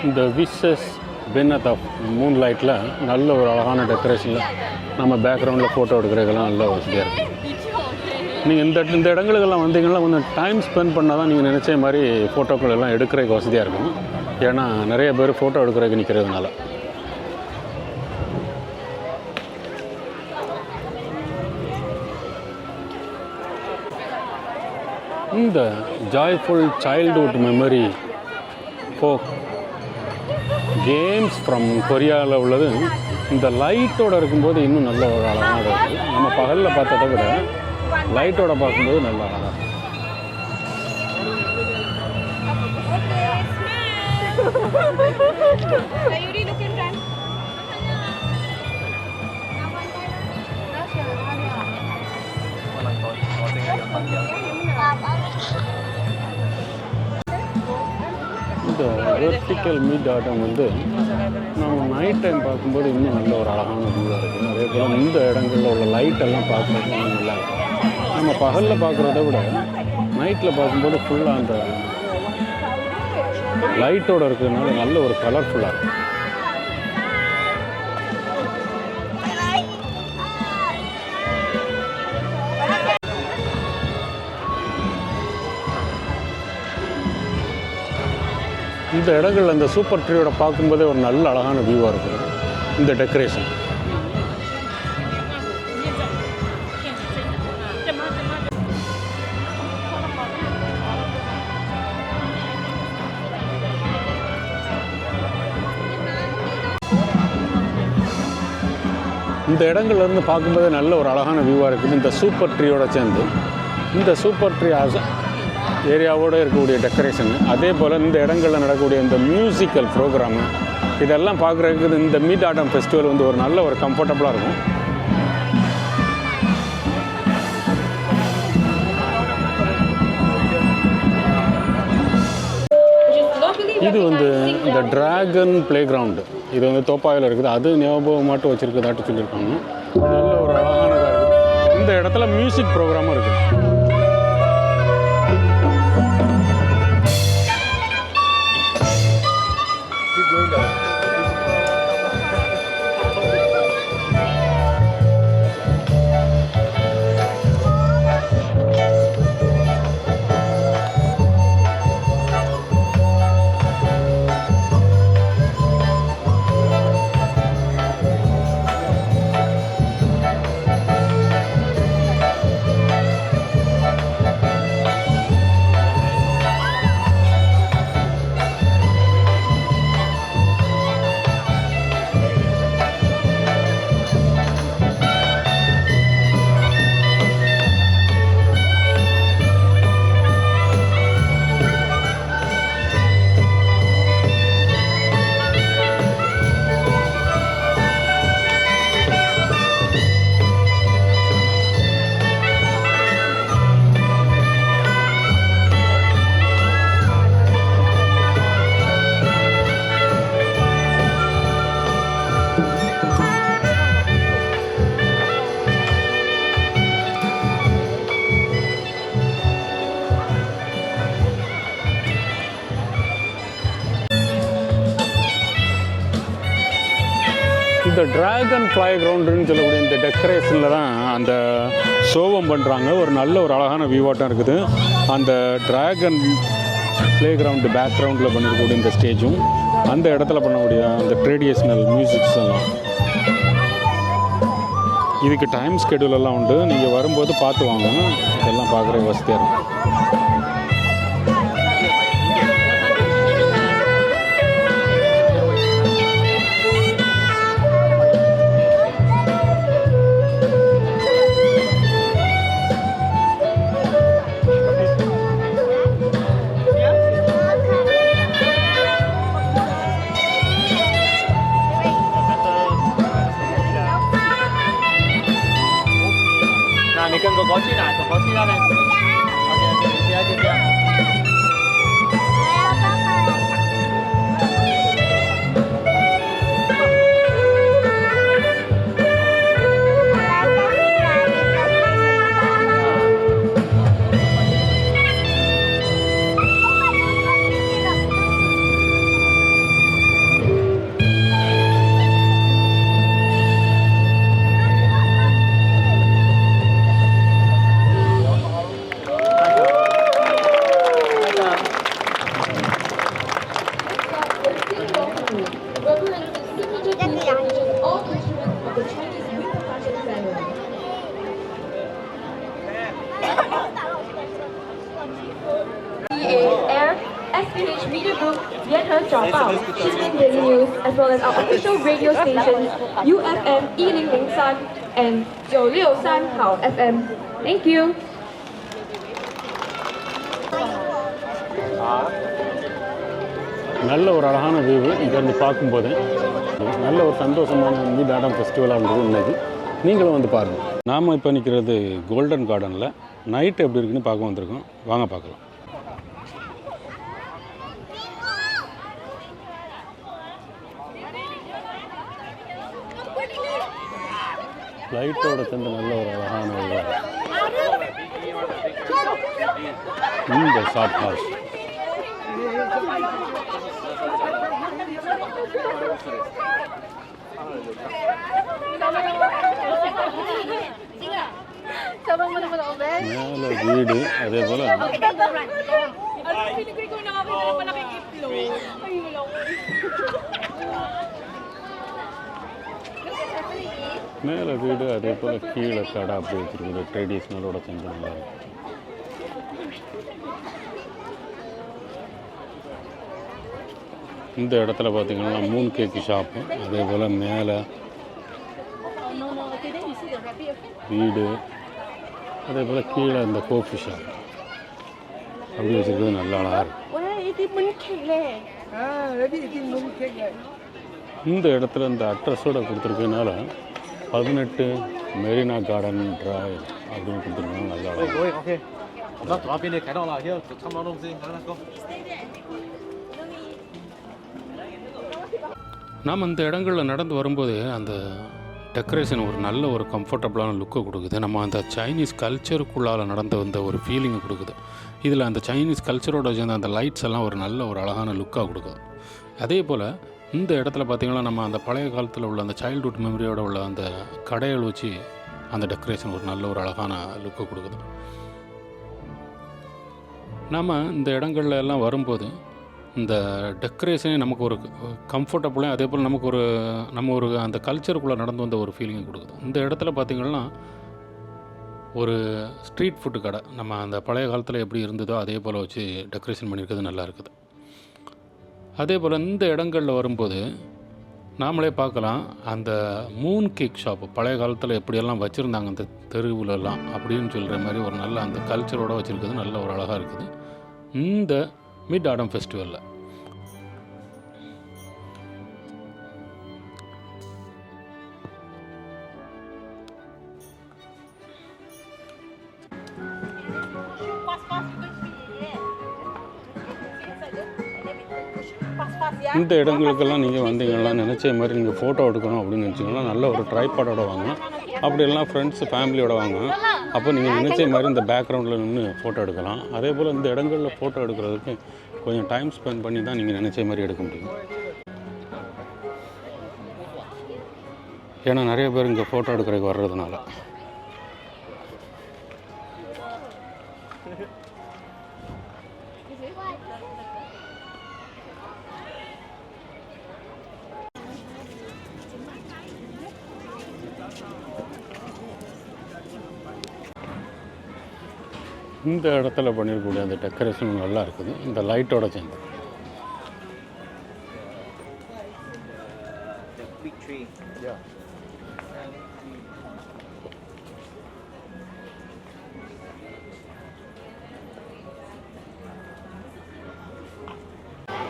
இந்த விஷஸ் பென்னத் ஆஃப் மூன் லைட்டில் நல்ல ஒரு அழகான டெக்கரேஷனில் நம்ம பேக்ரவுண்டில் ஃபோட்டோ எடுக்கிறதுக்கெல்லாம் நல்ல வசதியாக இருக்கும். நீங்கள் இந்த இடங்களுக்கெல்லாம் வந்தீங்கன்னா கொஞ்சம் டைம் ஸ்பெண்ட் பண்ணால் தான் நீங்கள் நினச்ச மாதிரி ஃபோட்டோக்கள் எல்லாம் எடுக்கிறதுக்கு வசதியாக இருக்கும். ஏன்னா நிறைய பேர் ஃபோட்டோ எடுக்கிறதுக்கு நிற்கிறதுனால. இந்த joyful childhood memory folk games from கொரியாவில் உள்ளது இந்த லைட்டோடு இருக்கும்போது இன்னும் நல்ல ஒரு அழகாக இருக்குது. நம்ம பகலில் பார்த்ததை விட லைட்டோட பார்க்கும்போது நல்ல அழகாக இருக்கும். Sayuri, look in front. இந்த வெர்டிக்கல் மீட் ஆட்டம் வந்து நம்ம நைட் டைம் பார்க்கும்போது இன்னும் நல்ல ஒரு அழகான வியூவாக இருக்குது. அதே போல் இந்த இடங்களில் உள்ள லைட்டெல்லாம் பார்க்கும்போது இன்னும் நல்லா இருக்கும். நம்ம பகலில் பார்க்குறத விட நைட்டில் பார்க்கும்போது ஃபுல்லாக அந்த லைட்டோடு இருக்கிறதுனால நல்ல ஒரு கலர்ஃபுல்லாக இருக்கும். இந்த இடங்கள் அந்த சூப்பர் ட்ரீயோட பார்க்கும்போதே ஒரு நல்ல அழகான வியூவாக இருக்குது. இந்த டெக்கரேஷன் இந்த இடங்கள்லேருந்து பார்க்கும்போதே நல்ல ஒரு அழகான வியூவாக இருக்குது. இந்த சூப்பர் ட்ரீயோட சேர்ந்து இந்த சூப்பர் ட்ரீ ஏரியாவோடு இருக்கக்கூடிய டெக்கரேஷன், அதே போல் இந்த இடங்களில் நடக்கக்கூடிய இந்த மியூசிக்கல் ப்ரோக்ராமு, இதெல்லாம் பார்க்குறதுக்கு இந்த மீட் ஆட்டம் ஃபெஸ்டிவல் வந்து ஒரு நல்ல ஒரு கம்ஃபர்டபுளாக இருக்கும். இது வந்து இந்த டிராகன் பிளே கிரவுண்டு, இது வந்து தோப்பாயில் இருக்குது. அது ஞாபகமாட்டு வச்சுருக்கதாட்டு சொல்லியிருக்காங்க. நல்ல ஒரு அழகானதாக இருக்குது. இந்த இடத்துல மியூசிக் ப்ரோக்ராமும் இருக்குது. இந்த டிராகன் ஃப்ளை கிரவுண்டுன்னு சொல்லக்கூடிய இந்த டெக்கரேஷனில் தான் அந்த சோவம் பண்ணுறாங்க. ஒரு நல்ல ஒரு அழகான வியூவாட்டம் இருக்குது. அந்த டிராகன் ப்ளே கிரவுண்டு பேக்ரவுண்டில் பண்ணிருக்கக்கூடிய இந்த ஸ்டேஜும் அந்த இடத்துல பண்ணக்கூடிய அந்த ட்ரெடிஷ்னல் மியூசிக்ஸ் எல்லாம். இதுக்கு டைம் ஸ்கெடியூல் எல்லாம் உண்டு. நீங்கள் வரும்போது பார்த்து வாங்க. இதெல்லாம் பார்க்குற வசதியாக இருக்கும். SPH Media Group, Yanhe Zhaobao, Xinmin Daily News, as well as our official radio stations, UFM 1003 and 963好 FM. Thank you. நல்ல ஒரு அழகான வியூ இங்கேருந்து பார்க்கும்போது நல்ல ஒரு சந்தோஷமான மீட் ஆடம் ஃபெஸ்டிவலாக இருந்தது இன்னைக்கு. நீங்களும் வந்து பாருங்கள். நாம் இப்போ நிற்கிறது கோல்டன் கார்டனில். நைட் எப்படி இருக்குன்னு பார்க்க வந்திருக்கோம். வாங்க பார்க்கலாம். லைட்டோட சேர்ந்து நல்ல ஒரு அழகான இந்த ஷாப் ஹவுஸ். மேலே வீடு அதே போல் மேலே வீடு அதே போல் கீழே கடை அப்படி வச்சுருக்குது. ட்ரெடிஷ்னலோட சேர்ந்து நல்லா இருக்கும். இந்த இடத்துல பார்த்திங்கன்னா மூன் கேக்கு ஷாப்பு, அதே போல் மேலே வீடு, அதே போல் கீழே இந்த கோஃபி ஷாப் அப்படி வச்சுருக்கிறது நல்லா அழகாக இருக்கும். இந்த இடத்துல இந்த அட்ரஸோடு கொடுத்துருக்கனால 18 மெரினா கார்டன் டிரைவ் அப்படின்னு கொடுத்துருக்காங்க. நல்லா அழகாக. நாம் இந்த இடங்களில் நடந்து வரும்போது அந்த டெக்கரேஷன் ஒரு நல்ல ஒரு கம்ஃபர்டபுளான லுக்கை கொடுக்குது. நம்ம அந்த சைனீஸ் கல்ச்சருக்குள்ளால் நடந்து வந்த ஒரு ஃபீலிங்கை கொடுக்குது. இதில் அந்த சைனீஸ் கல்ச்சரோட சேர்ந்த அந்த லைட்ஸ் எல்லாம் ஒரு நல்ல ஒரு அழகான லுக்காக கொடுக்குது. அதே போல் இந்த இடத்துல பார்த்திங்கன்னா நம்ம அந்த பழைய காலத்தில் உள்ள அந்த சைல்ட்ஹுட் மெமரியோட உள்ள அந்த கடைகள் வச்சு அந்த டெக்கரேஷன் ஒரு நல்ல ஒரு அழகான லுக்கை கொடுக்குது. நாம் இந்த இடங்கள்ல எல்லாம் வரும்போது இந்த டெக்கரேஷனே நமக்கு ஒரு கம்ஃபர்டபுளாக, அதே போல் நமக்கு நம்ம ஒரு அந்த கல்ச்சருக்குள்ளே நடந்து வந்த ஒரு ஃபீலிங்கை கொடுக்குது. இந்த இடத்துல பார்த்திங்கன்னா ஒரு ஸ்ட்ரீட் ஃபுட்டு கடை நம்ம அந்த பழைய காலத்தில் எப்படி இருந்ததோ அதே போல் வச்சு டெக்கரேஷன் பண்ணியிருக்கிறது நல்லா இருக்குது. அதே போல் இந்த இடங்களில் வரும்போது நாமளே பார்க்கலாம் அந்த மூன் கேக் ஷாப்பு பழைய காலத்தில் எப்படியெல்லாம் வச்சுருந்தாங்க அந்த தெருவுலலாம் அப்படின்னு சொல்கிற மாதிரி ஒரு நல்ல அந்த கல்ச்சரோடு வச்சுருக்கிறது நல்ல ஒரு அழகாக இருக்குது இந்த மிட் ஆடம் ஃபெஸ்டிவலில். இந்த இடங்களுக்கெல்லாம் நீங்கள் வந்தீங்கன்னா நினச்ச மாதிரி நீங்கள் ஃபோட்டோ எடுக்கணும் அப்படின்னு நினச்சிங்கன்னா நல்ல ஒரு ட்ரைபாடோட வாங்க. அப்படி எல்லாம் ஃப்ரெண்ட்ஸ் ஃபேமிலியோட வாங்க. அப்போ நீங்கள் நினச்ச மாதிரி இந்த பேக்ரவுண்டில் நின்று ஃபோட்டோ எடுக்கலாம். அதே போல் இந்த இடங்களில் ஃபோட்டோ எடுக்கிறதுக்கு கொஞ்சம் டைம் ஸ்பெண்ட் பண்ணி தான் நீங்கள் நினச்ச மாதிரி எடுக்க முடியும். ஏன்னா நிறைய பேர் இங்கே ஃபோட்டோ எடுக்கிறதுக்கு வர்றதுனால. இந்த இடத்துல பண்ணியிருக்கக்கூடிய அந்த டெக்கரேஷன் நல்லா இருக்குது, இந்த லைட்டோட சேர்ந்து.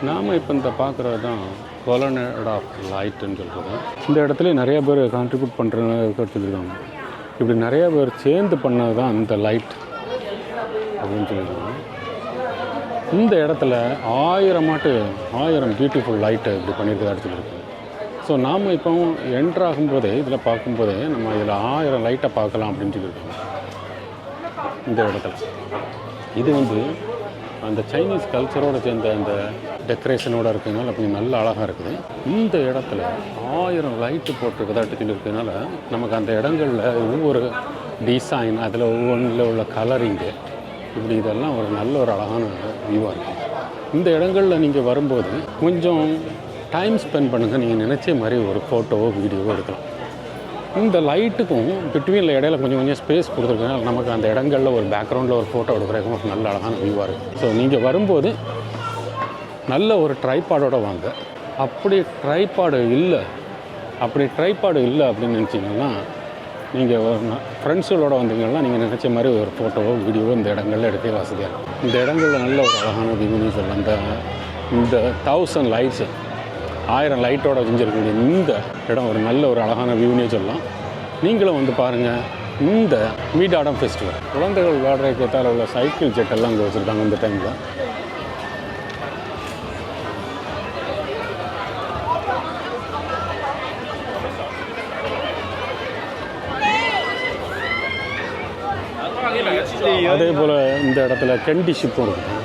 நாம் இப்போ இந்த பார்க்குறது தான் கொலனட் ஆஃப் லைட்டுன்னு சொல்கிறது. இந்த இடத்துல நிறைய பேர் கான்ட்ரிபியூட் பண்ணுறதுக்கு சொல்லியிருக்காங்க. இப்படி நிறைய பேர் சேர்ந்து பண்ணது தான் இந்த லைட் அப்படின்னு சொல்லியிருக்காங்க. இந்த இடத்துல 1000 பியூட்டிஃபுல் லைட்டு இப்படி பண்ணியிருக்கதா சொல்லியிருக்காங்க. ஸோ நாம் இப்போ என்ட்ரு ஆகும்போதே இதில் பார்க்கும்போதே நம்ம இதில் 1000 லைட்டை பார்க்கலாம் அப்படின்னு சொல்லியிருக்காங்க. இந்த இடத்துல இது வந்து அந்த சைனீஸ் கல்ச்சரோடு சேர்ந்த அந்த டெக்கரேஷனோடு இருக்கிறதுனால கொஞ்சம் நல்ல அழகாக இருக்குது. இந்த இடத்துல 1000 லைட்டு போட்டிருக்கதாட்டு சொல்லியிருக்கிறதுனால நமக்கு அந்த இடங்களில் ஒவ்வொரு டிசைன், அதில் ஒவ்வொன்றில் உள்ள கலரிங்கு, இப்படி இதெல்லாம் ஒரு நல்ல ஒரு அழகான வியூவாக இருக்கும். இந்த இடங்களில் நீங்கள் வரும்போது கொஞ்சம் டைம் ஸ்பெண்ட் பண்ணுங்கள். நீங்கள் நினச்ச மாதிரி ஒரு ஃபோட்டோவோ வீடியோவோ எடுக்கலாம். இந்த லைட்டுக்கும் பிட்வீனில் இடையில கொஞ்சம் ஸ்பேஸ் கொடுத்துருக்கனால நமக்கு அந்த இடங்களில் ஒரு பேக்ரவுண்டில் ஒரு ஃபோட்டோ எடுக்கிறதுக்கும் ஒரு நல்ல அழகான வியூவாக இருக்குது. ஸோ நீங்கள் வரும்போது நல்ல ஒரு ட்ரைபாடோடு வாங்க. அப்படி ட்ரைபாடு இல்லை அப்படின்னு நினச்சிங்கன்னா நீங்கள் ஃப்ரெண்ட்ஸுகளோட வந்தீங்கன்னா நீங்கள் நினச்ச மாதிரி ஒரு ஃபோட்டோவோ வீடியோவோ இந்த இடங்களில் எடுக்க வசதியாக இருக்கும். இந்த இடங்களில் நல்ல ஒரு அழகான வியூன்னு சொல்லலாம். இந்த 1000 லைட்ஸு 1000 லைட்டோட செஞ்சுருக்கக்கூடிய இந்த இடம் ஒரு நல்ல ஒரு அழகான வியூனே சொல்லலாம். நீங்களும் வந்து பாருங்கள். இந்த மீட் ஆடம் ஃபெஸ்டிவல் குழந்தைகள் விளையாடுறதுக்கு ஏற்றால உள்ள சைக்கிள் ஜெட்டெல்லாம் இங்கே வச்சுருக்காங்க. இந்த டைமில் அதே போல் இந்த இடத்துல கெண்டி ஷிப்பும் இருக்குது.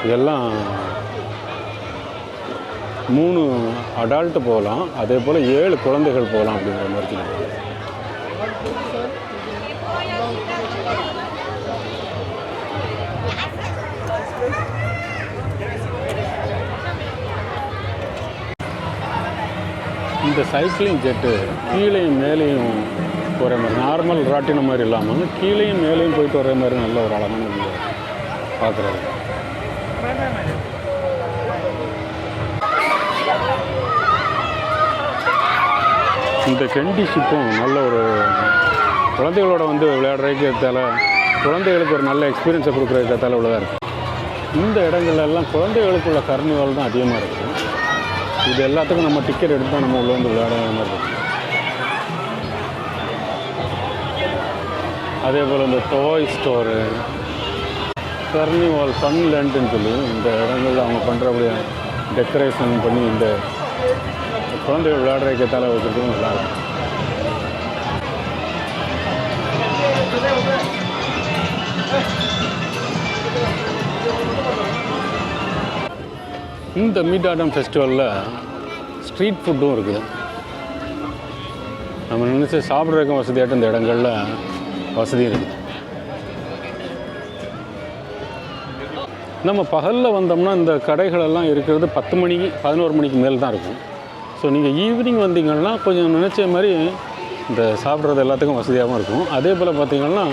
இதெல்லாம் 3 அடால்ட்டு போகலாம், அதே போல் 7 குழந்தைகள் போகலாம் அப்படிங்கிற மாதிரி சொல்லுவாங்க. இந்த சைக்கிளிங் ஜெட்டு கீழேயும் மேலேயும் போகிற மாதிரி, நார்மல் ராட்டின மாதிரி இல்லாமல் கீழேயும் மேலேயும் போயிட்டு வர மாதிரி நல்ல ஒரு அழகான பார்க்குறது. இந்த கெண்டி ஷிப்பும் நல்ல ஒரு குழந்தைகளோட வந்து விளையாடுறதுக்கு குழந்தைகளுக்கு ஒரு நல்ல எக்ஸ்பீரியன்ஸை கொடுக்குறதுக்கு உள்ளதாக இருக்குது. இந்த இடங்கள்லாம் குழந்தைகளுக்குள்ள கர்னிவால் தான் அதிகமாக இருக்குது. இது எல்லாத்துக்கும் நம்ம டிக்கெட் எடுத்து தான் நம்ம உள்ளே வந்து விளையாடுற மாதிரி இருக்குது. அதே போல் இந்த டாய் ஸ்டோரு, கர்னிவால், ஃபன்லேண்டுன்னு சொல்லி இந்த இடங்களில் அவங்க பண்ணுறபடிய டெக்கரேஷன் பண்ணி இந்த குழந்தைகள் விளையாடுறதுக்கு வச்சுருக்கணும் நல்லாயிருக்கும். இந்த மீட் ஆடம் ஃபெஸ்டிவலில் ஸ்ட்ரீட் ஃபுட்டும் இருக்குது. நம்ம நினச்சி சாப்பிட்றதுக்கும் வசதியாட்ட இந்த இடங்களில் வசதி இருக்குது. நம்ம பகலில் வந்தோம்னா இந்த கடைகளெல்லாம் இருக்கிறது 10 மணிக்கு 11 மணிக்கு மேல் தான் இருக்கும். ஸோ நீங்கள் ஈவினிங் வந்தீங்கன்னா கொஞ்சம் நினச்ச மாதிரி இந்த சாப்பிட்றது எல்லாத்துக்கும் வசதியாகவும் இருக்கும். அதே போல் பார்த்திங்கன்னா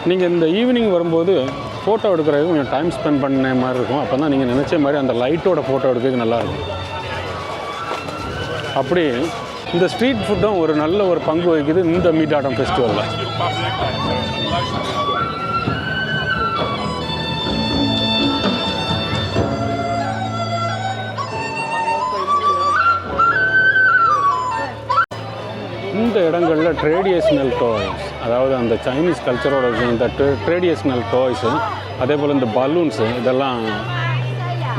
நீங்கள் இந்த ஈவினிங் வரும்போது ஃபோட்டோ எடுக்கிறதுக்கு கொஞ்சம் டைம் ஸ்பெண்ட் பண்ண மாதிரி இருக்கும். அப்போ தான் நீங்கள் நினச்ச மாதிரி அந்த லைட்டோட ஃபோட்டோ எடுக்கிறதுக்கு நல்லாயிருக்கும். அப்படி இந்த ஸ்ட்ரீட் ஃபுட்டும் ஒரு நல்ல ஒரு பங்கு வகிக்குது இந்த மீட் ஆடம் ஃபெஸ்டிவலில். இந்த இடங்களில் ட்ரெடிஷ்னல் டாய்ஸ், அதாவது அந்த சைனீஸ் கல்ச்சரோட இந்த ட்ரெடிஷ்னல் டாய்ஸு, அதே போல் இந்த பலூன்ஸு இதெல்லாம்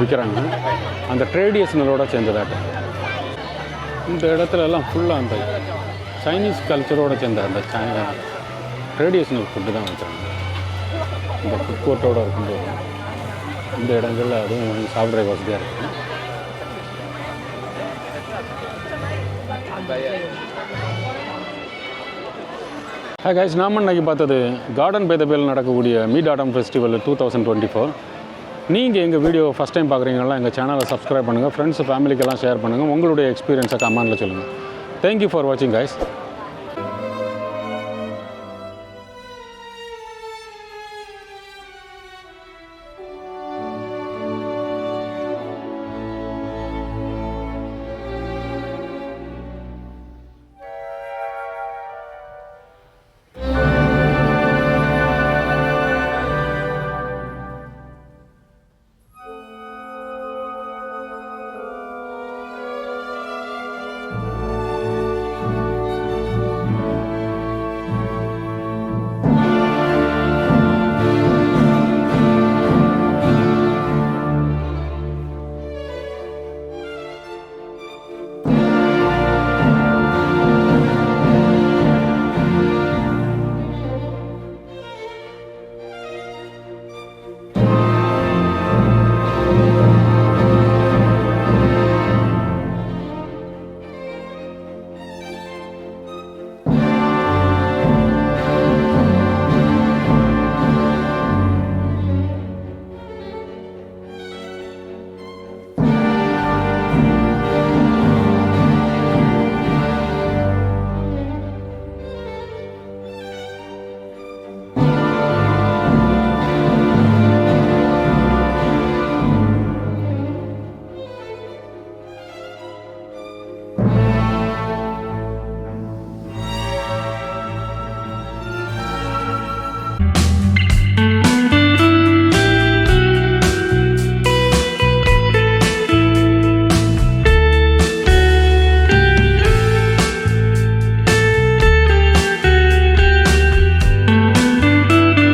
விற்கிறாங்க. அந்த ட்ரெடிஷ்னலோட சேர்ந்ததாட்ட இந்த இடத்துலலாம் ஃபுல்லாக அந்த சைனீஸ் கல்ச்சரோடு சேர்ந்த அந்த ட்ரெடிஷ்னல் ஃபுட்டு தான் வச்சுருக்காங்க. இந்த ஃபுட் கோர்ட்டோடு இருக்கும்போது இந்த இடங்களில் அதுவும் சாப்பிட்ற வசதியாக இருக்குது. ஹாய் கைஸ், நாம இன்னைக்கு பார்த்தது கார்டன் பை த பேல் நடக்கக்கூடிய மீட் ஆட்டம் ஃபெஸ்டிவல் 2024. நீங்கள் எங்கள் வீடியோ ஃபஸ்ட் டைம் பார்க்குறீங்கன்னா எங்கள் சேனலை சப்ஸ்கிரைப் பண்ணுங்கள், ஃப்ரெண்ட்ஸ் ஃபேமிலிக்கெல்லாம் ஷேர் பண்ணுங்கள், உங்களுடைய எக்ஸ்பீரியன்ஸை கமெண்ட்டில் சொல்லுங்கள். தேங்க்யூ ஃபார் வாட்சிங் கைஸ்.